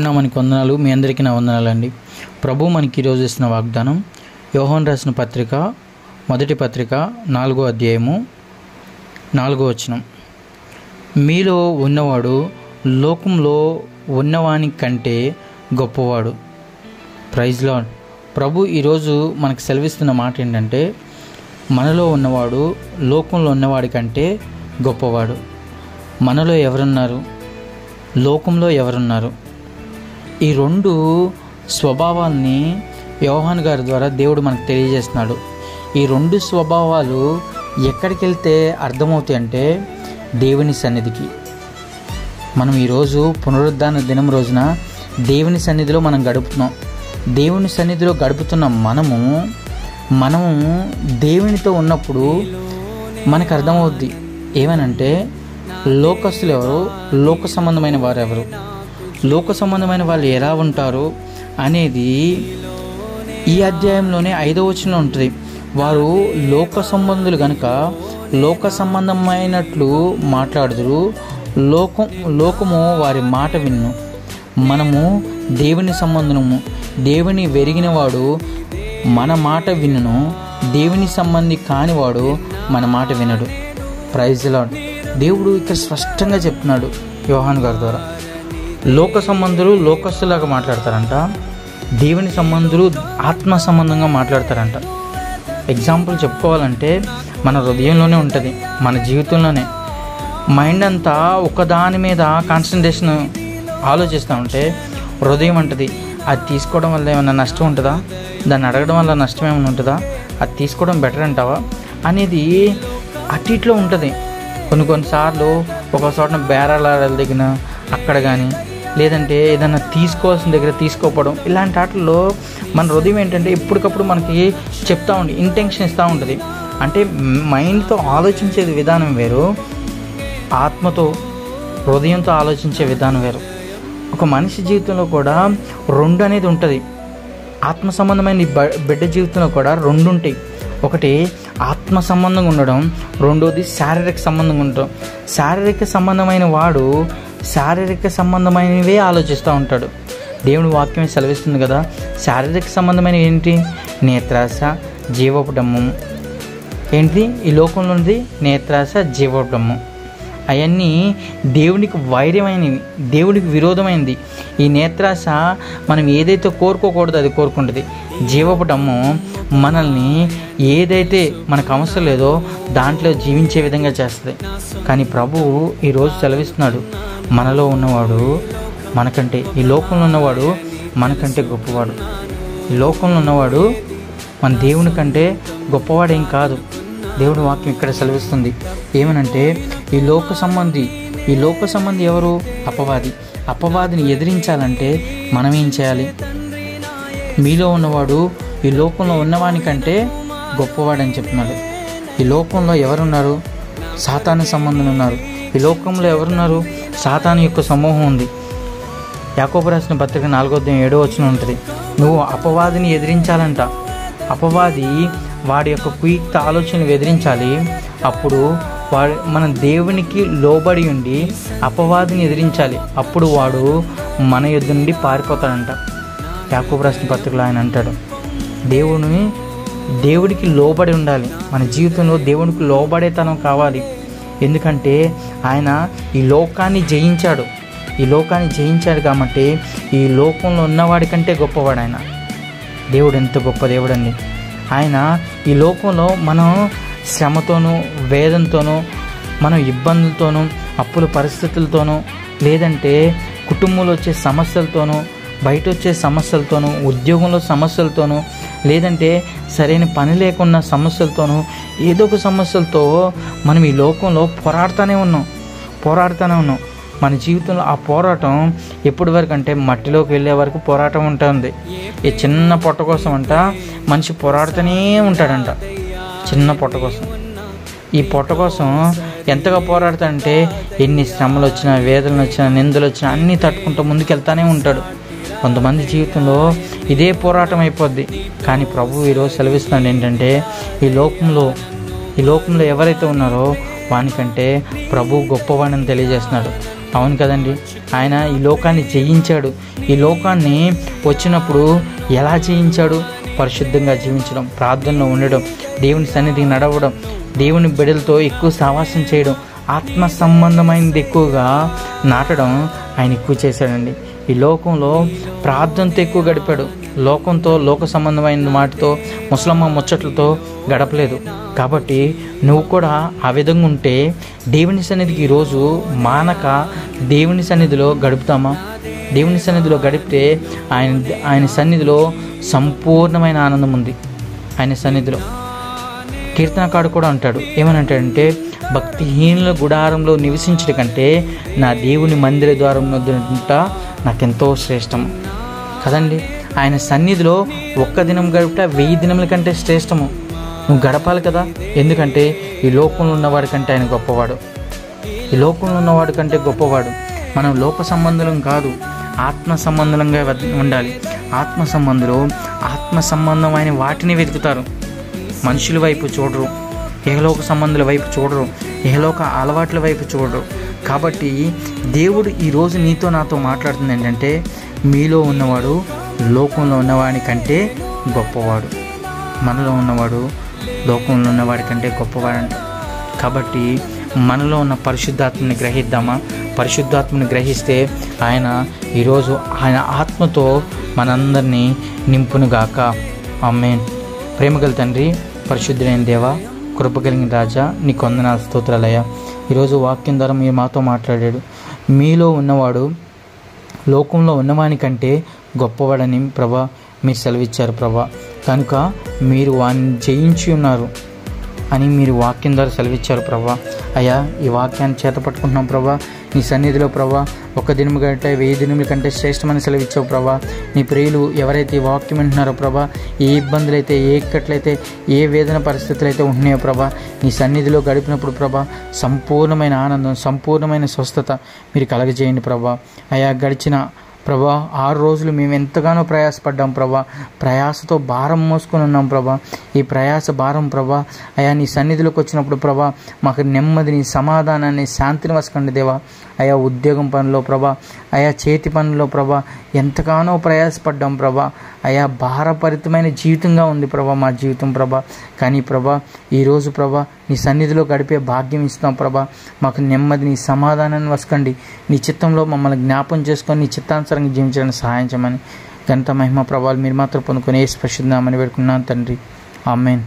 మనకి వందనాలు. మీ అందరికీ నా వందనాలండి. ప్రభు మనకి ఈరోజు ఇస్తున్న వాగ్దానం యోహాను రాసిన పత్రిక మొదటి పత్రిక 4వ అధ్యాయము 4వ వచనం. మీలో ఉన్నవాడు లోకంలో ఉన్నవాని కంటే గొప్పవాడు. Praise lord. ప్రభు ఈరోజు మనకు సెలవిస్తున్న మాట ఏంటంటే, మనలో ఉన్నవాడు లోకంలో ఉన్నవాడి కంటే గొప్పవాడు. మనలో ఎవరున్నారు, లోకంలో ఎవరున్నారు? ఈ రెండు స్వభావాల్ని యోహాను గారి ద్వారా దేవుడు మనకు తెలియజేస్తున్నాడు. ఈ రెండు స్వభావాలు ఎక్కడికి వెళ్తే అర్థమవుతాయి అంటే దేవుని సన్నిధికి. మనం ఈరోజు పునరుద్ధాన దినం రోజున దేవుని సన్నిధిలో మనం గడుపుతున్నాం. దేవుని సన్నిధిలో గడుపుతున్న మనము దేవునితో ఉన్నప్పుడు మనకు అర్థమవుద్ది ఏమనంటే, లోకస్తులు ఎవరు, లోక సంబంధమైన వారు ఎవరు, లోక సంబంధమైన వాళ్ళు ఎలా ఉంటారు అనేది ఈ అధ్యాయంలోనే 5వ వచనంలో ఉంటుంది. వారు లోక సంబంధులు కనుక లోక సంబంధమైనట్లు మాట్లాడుదురు, లోకము వారి మాట విన్ను. మనము దేవుని సంబంధము, దేవుని వెరిగిన వాడు మన మాట వినును, దేవుని సంబంధి కానివాడు మన మాట వినడు. Praise Lord. దేవుడు ఇక్కడ స్పష్టంగా చెప్తున్నాడు యోహాను గారి ద్వారా. లోక సంబంధులు లోకస్తులాగా మాట్లాడతారంట, దేవుని సంబంధులు ఆత్మ సంబంధంగా మాట్లాడతారంట. ఎగ్జాంపుల్ చెప్పుకోవాలంటే మన హృదయంలోనే ఉంటుంది, మన జీవితంలోనే. మైండ్ అంతా ఒకదాని మీద కాన్సన్ట్రేషన్ ఆలోచిస్తూ ఉంటే హృదయం అంటది, అది తీసుకోవడం వల్ల ఏమైనా నష్టం ఉంటుందా, దాన్ని అడగడం వల్ల నష్టం ఏమైనా ఉంటుందా, అది తీసుకోవడం బెటర్ అంటావా అనేది అటు ఇట్లో ఉంటుంది. కొన్నిసార్లు ఒక చోట బేరాల దగ్గర అక్కడ కానీ, లేదంటే ఏదైనా తీసుకోవాల్సిన దగ్గర తీసుకోకపోవడం, ఇలాంటి వాటిల్లో మన హృదయం ఏంటంటే ఎప్పటికప్పుడు మనకి చెప్తూ ఉండి ఇంటెన్షన్ ఇస్తూ ఉంటుంది. అంటే మైండ్తో ఆలోచించే విధానం వేరు, ఆత్మతో హృదయంతో ఆలోచించే విధానం వేరు. ఒక మనిషి జీవితంలో కూడా రెండు అనేది ఉంటుంది. ఆత్మ సంబంధమైన బిడ్డ జీవితంలో కూడా రెండు ఉంటాయి. ఒకటి ఆత్మ సంబంధంగా ఉండడం, రెండోది శారీరక సంబంధంగా ఉండడం. శారీరక సంబంధమైన వాడు శారీరక సంబంధమైనవే ఆలోచిస్తూ ఉంటాడు. దేవుని వాక్యం సెలవిస్తుంది కదా, శారీరక సంబంధమైన ఏంటి? నేత్రాశ, జీవోపడము. ఏంటి ఈ లోకంలో ఉంది? నేత్రాశ, జీవోపడము. అవన్నీ దేవునికి వైర్యమైనవి, దేవునికి విరోధమైనది. ఈ నేత్రాశ మనం ఏదైతే కోరుకోకూడదో అది కోరుకుంటుంది. జీవపటము మనల్ని ఏదైతే మనకు అవసరం లేదో దాంట్లో జీవించే విధంగా చేస్తుంది. కానీ ప్రభువు ఈరోజు సెలవిస్తున్నాడు, మనలో ఉన్నవాడు మనకంటే, ఈ లోకంలో ఉన్నవాడు మనకంటే గొప్పవాడు. ఈ లోకంలో ఉన్నవాడు మన దేవుని కంటే గొప్పవాడేం కాదు. దేవుడి వాక్యం ఇక్కడ సెలవిస్తుంది ఏమనంటే, ఈ లోక సంబంధి ఎవరు? అపవాది. అపవాదిని ఎదిరించాలంటే మనం ఏం చేయాలి? మీలో ఉన్నవాడు ఈ లోకంలో ఉన్నవాని కంటే గొప్పవాడని చెప్తున్నాడు. ఈ లోకంలో ఎవరున్నారు? సాతాను సంబంధులు ఉన్నారు. ఈ లోకంలో ఎవరున్నారు? సాతాను యొక్క సమూహం ఉంది. యాకోబు రాసిన పత్రిక 4వ అధ్యాయం 7వ వచనం ఉంటుంది. నువ్వు అపవాదిని ఎదిరించాలంట. అపవాది వాడి యొక్క కుయుక్త ఆలోచనలు ఎదిరించాలి. అప్పుడు మనం దేవునికి లోబడి ఉండి అపవాదిని ఎదిరించాలి. అప్పుడు వాడు మన యుద్ధ నుండి పారిపోతాడంట. యాకోబు రాసిన పత్రికలో ఆయన అంటాడు, దేవుడికి లోబడి ఉండాలి. మన జీవితంలో దేవునికి లోబడేతనం కావాలి. ఎందుకంటే ఆయన ఈ లోకాన్ని జయించాడు. కాబట్టి ఈ లోకంలో ఉన్నవాడి కంటే గొప్పవాడు ఆయన. దేవుడు ఎంత గొప్ప దేవుడు అండి. ఆయన ఈ లోకంలో మనం శ్రమతోనూ వేదంతోనూ, మనం ఇబ్బందులతోనూ, అప్పుల పరిస్థితులతోనూ, లేదంటే కుటుంబంలో వచ్చే సమస్యలతోనూ, బయట వచ్చే సమస్యలతోనూ, ఉద్యోగంలో సమస్యలతోనూ, లేదంటే సరైన పని లేకున్న సమస్యలతోనూ, ఏదో ఒక సమస్యలతో మనం ఈ లోకంలో పోరాడుతూనే ఉన్నాం. మన జీవితంలో ఆ పోరాటం ఎప్పటి వరకు అంటే మట్టిలోకి వెళ్ళే వరకు పోరాటం ఉంటుంది. ఈ చిన్న పొట్ట కోసం అంట మనిషి పోరాడుతూనే ఉంటాడంట, చిన్న పొట్ట కోసం. ఈ పొట్ట కోసం ఎంతగా పోరాడుతాడంటే ఎన్ని శ్రమలు వచ్చినా, వేదనలు వచ్చినా, నిందలు వచ్చినా అన్నీ తట్టుకుంటూ ముందుకెళ్తానే ఉంటాడు. కొంతమంది జీవితంలో ఇదే పోరాటం అయిపోద్ది. కానీ ప్రభు ఈరోజు సెలవిస్తున్నాడు ఏంటంటే, ఈ లోకంలో ఎవరైతే ఉన్నారో వానికంటే ప్రభు గొప్పవాడని తెలియజేస్తున్నాడు. అవును కదండి. ఆయన ఈ లోకాన్ని జయించాడు. ఈ లోకాన్ని వచ్చినప్పుడు ఎలా జయించాడు? పరిశుద్ధంగా జీవించడం, ప్రార్థనలో ఉండడం, దేవుని సన్నిధికి నడవడం, దేవుని బిడ్డలతో ఎక్కువ సహవాసం చేయడం, ఆత్మ సంబంధమైనది ఎక్కువగా నాటడం ఆయన ఎక్కువ చేశాడండి. ఈ లోకంలో ప్రార్థనతో ఎక్కువ గడిపాడు. లోకంతో, లోక సంబంధమైన వాటితో, ముసలమ్మ ముచ్చట్లతో గడపలేదు. కాబట్టి నువ్వు కూడా ఆ విధంగా ఉంటే దేవుని సన్నిధికి ఈరోజు మానక దేవుని సన్నిధిలో గడుపుతామా? దేవుని సన్నిధిలో గడిపితే ఆయన సన్నిధిలో సంపూర్ణమైన ఆనందం ఉంది. ఆయన సన్నిధిలో కీర్తనకాడు కూడా అంటాడు, ఏమని అంటాడంటే, భక్తిహీనుల గుడారంలో నివసించడం కంటే నా దేవుని మందిర ద్వారం వద్ద నాకెంతో శ్రేష్టము కదండి. ఆయన సన్నిధిలో ఒక్క దినం గడిపితే 1000 దినముల కంటే శ్రేష్టము. నువ్వు గడపాలి కదా. ఎందుకంటే ఈ లోకంలో ఉన్నవాడి కంటే ఆయన గొప్పవాడు. ఈ లోకంలో ఉన్నవాడి కంటే గొప్పవాడు. మనం లోక సంబంధులం కాదు, ఆత్మ సంబంధంగా ఉండాలి. ఆత్మ సంబంధులు ఆత్మ సంబంధమైన వాటిని వెతుకుతారు. మనుషుల వైపు చూడరు, ఏహలోక సంబంధుల వైపు చూడరు, ఏహలోక అలవాట్ల వైపు చూడరు. కాబట్టి దేవుడు ఈరోజు నీతో నాతో మాట్లాడుతుంది ఏంటంటే, మీలో ఉన్నవాడు లోకంలో ఉన్నవాడి కంటే గొప్పవాడు. మనలో ఉన్నవాడు లోకంలో ఉన్నవాడి కంటే గొప్పవాడంట. కాబట్టి మనలో ఉన్న పరిశుద్ధాత్మని గ్రహిద్దామా? పరిశుద్ధాత్మని గ్రహిస్తే ఆయన ఈరోజు ఆయన ఆత్మతో మనందరినీ నింపునుగాక. ఆమేన్. ప్రేమగల తండ్రి, పరిశుద్ధుడైన దేవా, కృప కలిగిన రాజా, నీకు వందనాలు, స్తోత్రాలయ్యా. ఈరోజు వాక్యం ద్వారా మీరు మాతో మాట్లాడాడు. మీలో ఉన్నవాడు లోకంలో ఉన్నవాని కంటే గొప్పవాడని ప్రభా మీరు సెలవిచ్చారు ప్రభా. కనుక మీరు వాడిని జయించి ఉన్నారు అని మీరు వాక్యం ద్వారా సెలవిచ్చారు ప్రభా. అయ్యా, ఈ వాక్యాన్ని చేతపట్టుకుంటున్నాం ప్రభా. నీ సన్నిధిలో ప్రభా ఒక దినము కంటే 1000 దినముల కంటే శ్రేష్టమని సెలవిచ్చావు ప్రభా. నీ ప్రియులు ఎవరైతే ఈ వాక్యం వింటున్నారో ప్రభా, ఏ ఇబ్బందులైతే, ఏ ఇక్కట్లయితే, ఏ వేదన పరిస్థితులు అయితే ఉంటున్నాయో ప్రభా, నీ సన్నిధిలో గడిపినప్పుడు ప్రభా సంపూర్ణమైన ఆనందం, సంపూర్ణమైన స్వస్థత మీరు కలగజేయండి ప్రభా. అయ్యా, గడిచిన ప్రభా 6 రోజులు మేము ఎంతగానో ప్రయాసపడ్డాం ప్రభా. ప్రయాసతో భారం మోసుకొని ఉన్నాం ప్రభా. ఈ ప్రయాస భారం ప్రభా అయా నీ సన్నిధిలోకి వచ్చినప్పుడు ప్రభా మాకు నెమ్మదిని, సమాధానాన్ని, శాంతిని వసకండి దేవా. అయా ఉద్యోగం పనిలో ప్రభా, అయా చేతి పనుల్లో ప్రభా ఎంతగానో ప్రయాసపడ్డాం ప్రభా. అయా భారపరితమైన జీవితంగా ఉంది ప్రభా మా జీవితం ప్రభా. కానీ ప్రభా ఈరోజు ప్రభా నీ సన్నిధిలో గడిపే భాగ్యం ఇస్తాం ప్రభా. మాకు నెమ్మదిని, సమాధానాన్ని వసకండి. నీ చిత్తంలో మమ్మల్ని జ్ఞాపం చేసుకొని నీ చిత్తానుసారంగా జీవించడానికి సహాయం చేయమని ఘనత, మహిమ, ప్రభావాలు మీరు మాత్రం పొందుకొని యేసు పరిశుద్ధ నామమున వేడుకున్నాను తండ్రి. ఆమేన్.